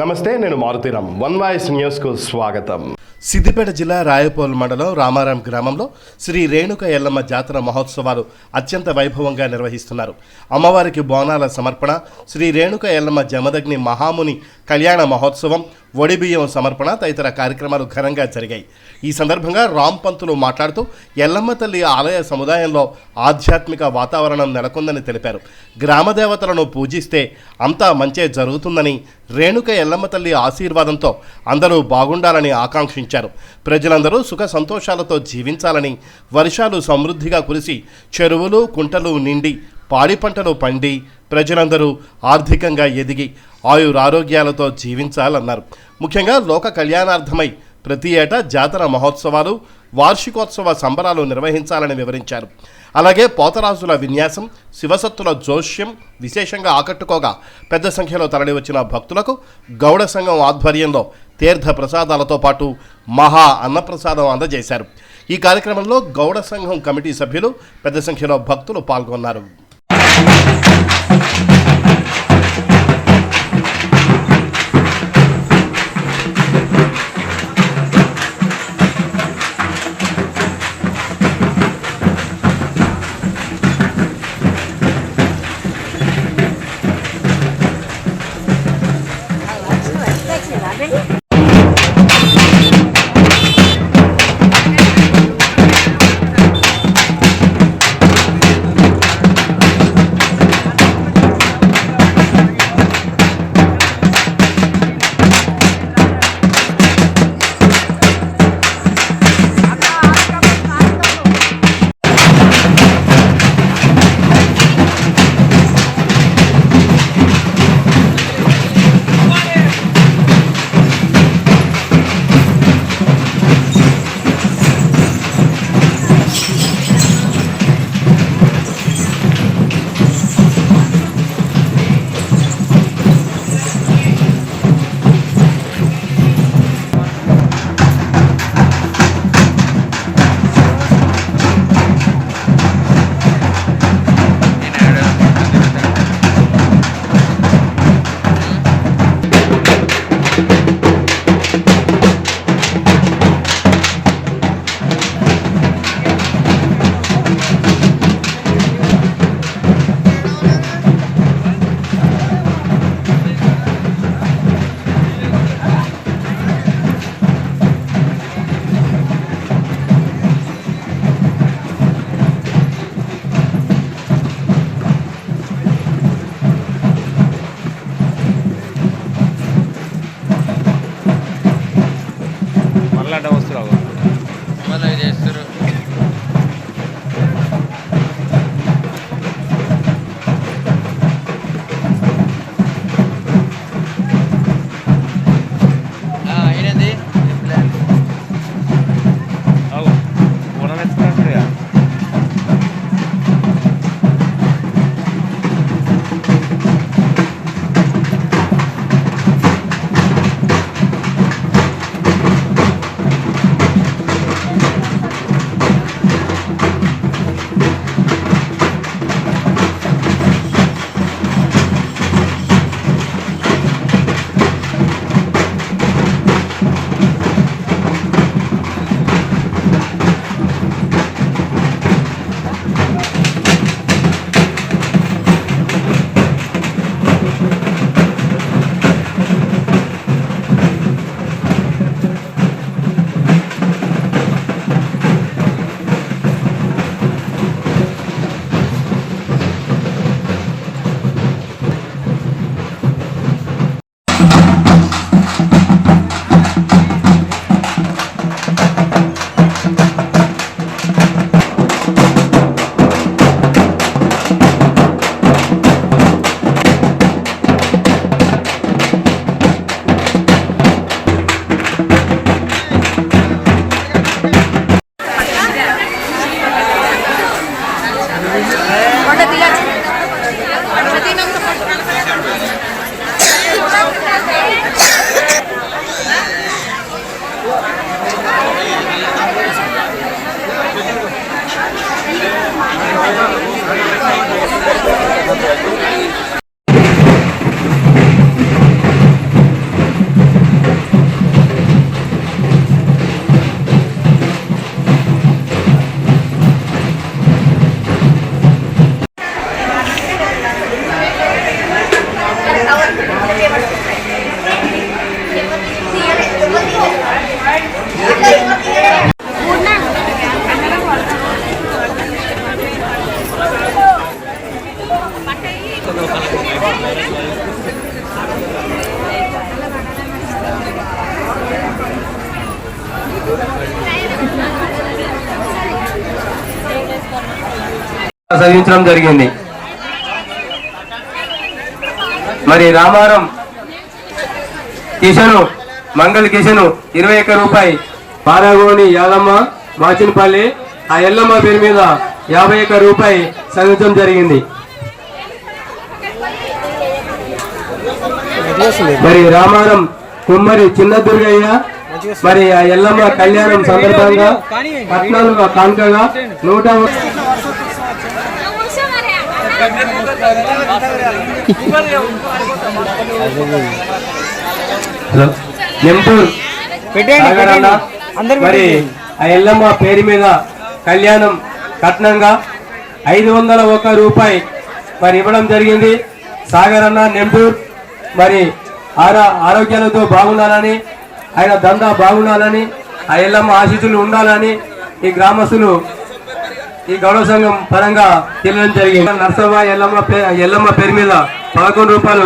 నమస్తే, నేను Maruthi Ram. One voice న్యూస్కు స్వాగతం. సిద్దిపేట జిల్లా రాయపోల్ మండలం రామారాం గ్రామంలో శ్రీ రేణుక ఎల్లమ్మ జాతర మహోత్సవాలు అత్యంత వైభవంగా నిర్వహిస్తున్నారు. అమ్మవారికి బోనాల సమర్పణ, శ్రీ రేణుక ఎల్లమ్మ జమదగ్ని మహాముని కళ్యాణ మహోత్సవం, ఒడిబియ్యం సమర్పణ తదితర కార్యక్రమాలు ఘనంగా జరిగాయి. ఈ సందర్భంగా రామ్ పంతులు మాట్లాడుతూ ఎల్లమ్మ తల్లి ఆలయ సముదాయంలో ఆధ్యాత్మిక వాతావరణం నెలకొందని తెలిపారు. గ్రామ దేవతలను పూజిస్తే అంతా మంచే జరుగుతుందని, రేణుక ఎల్లమ్మ తల్లి ఆశీర్వాదంతో అందరూ బాగుండాలని ఆకాంక్షించారు. ప్రజలందరూ సుఖ సంతోషాలతో జీవించాలని, వర్షాలు సమృద్ధిగా కురిసి చెరువులు కుంటలు నిండి పాడి పంటలు పండి ప్రజలందరూ ఆర్థికంగా ఎదిగి ఆయురారోగ్యాలతో జీవించాలన్నారు. ముఖ్యంగా లోక కళ్యాణార్థమై ప్రతి ఏటా జాతర మహోత్సవాలు, వార్షికోత్సవ సంబరాలు నిర్వహించాలని వివరించారు. అలాగే పోతరాజుల విన్యాసం, శివసత్తుల జోష్యం విశేషంగా ఆకట్టుకోగా పెద్ద సంఖ్యలో తరలివచ్చిన భక్తులకు గౌడ సంఘం ఆధ్వర్యంలో తీర్థ ప్రసాదాలతో పాటు మహా అన్నప్రసాదం అందజేశారు. ఈ కార్యక్రమంలో గౌడ సంఘం కమిటీ సభ్యులు పెద్ద సంఖ్యలో భక్తులు పాల్గొన్నారు. చేస్తారు. అయినది చదివించడం జరిగింది. మరి రామారం కిషను మంగళ కిషను 21 రూపాయి, పారాగోని యాదమ్మ మాచినపల్లి ఆ ఎల్లమ్మ పేరు మీద 51 రూపాయి చదివించడం జరిగింది. మరి రామారం కుమ్మరి చిన్న దుర్గయ్య మరి ఆ ఎల్లమ్మ కళ్యాణం సందర్భంగా పట్నాలుగా కానుకగా 100 నెంటూరు సాగరన్న మరి ఆ ఎల్లమ్మ పేరు మీద కళ్యాణం కట్నంగా 501 రూపాయి మరి ఇవ్వడం జరిగింది. సాగరన్న నెంటూరు మరి ఆరోగ్యాలతో బాగుండాలని, ఆయన దందా బాగుండాలని, ఆ ఎల్లమ్మ ఆశీస్సులు ఉండాలని ఈ గ్రామస్తులు ఈ గౌరవ సంఘం పరంగా తెలియడం జరిగింది. నర్సవ్వ ఎల్లమ్మ పేరు మీద 11 రూపాయలు